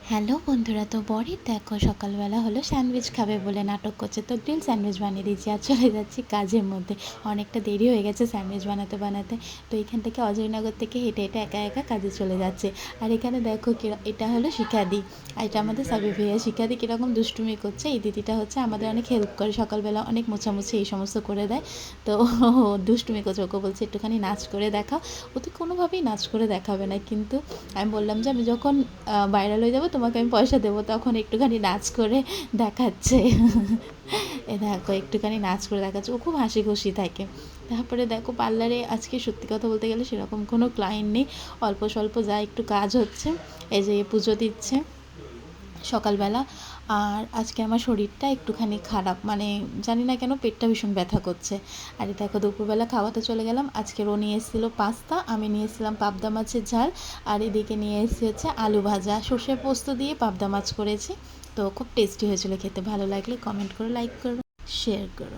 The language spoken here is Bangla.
হ্যালো বন্ধুরা, তো বরের দেখো সকালবেলা হলো স্যান্ডউইচ খাবে বলে নাটক করছে, তো গ্রিল স্যান্ডউইচ বানিয়ে দিয়েছি আর চলে যাচ্ছি কাজের মধ্যে। অনেকটা দেরি হয়ে গেছে স্যান্ডউইচ বানাতে বানাতে। তো এখান থেকে অজয়নগর থেকে হেঁটে হেঁটে একা একা কাজে চলে যাচ্ছে। আর এখানে দেখো এটা হলো শিখাদি, আর এটা আমাদের সাবি ভাইয়া। শিখাদি কীরকম দুষ্টুমি করছে। এই দিদিটা হচ্ছে আমাদের অনেক হেল্প করে, সকালবেলা অনেক মোছামুছি এই সমস্ত করে দেয়। তো দুষ্টুমি করছে, ওকে বলছে একটুখানি নাচ করে দেখাও। ও তো কোনোভাবেই নাচ করে দেখাবে না, কিন্তু আমি বললাম যে আমি যখন ভাইরাল হয়ে যাবো তোমাকে আমি পয়সা দেবো, তখন একটুখানি নাচ করে দেখাচ্ছে। এ দেখো একটুখানি নাচ করে দেখাচ্ছে, ও খুব হাসি খুশি থাকে। তারপরে দেখো পার্লারে আজকে সত্যি কথা বলতে গেলে সেরকম কোনো ক্লায়েন্ট নেই, অল্প স্বল্প যা একটু কাজ হচ্ছে। এই যে পুজো দিচ্ছে সকালবেলা। আর আজকে আমার শরীরটা একটুখানি খারাপ, মানে জানি না কেন পেটটা ভীষণ ব্যথা করছে। আর দেখো দুপুরবেলা খাওয়াতে চলে গেলাম। আজকের ও নিয়ে এসেছিলো পাস্তা, আমি নিয়ে এসেছিলাম পাবদা মাছের ঝাল, আর এদিকে নিয়ে এসেছি হচ্ছে আলু ভাজা, সর্ষে পোস্ত দিয়ে পাবদা মাছ করেছি। তো খুব টেস্টি হয়েছিল খেতে। ভালো লাগলে কমেন্ট করো, লাইক করো, শেয়ার করো।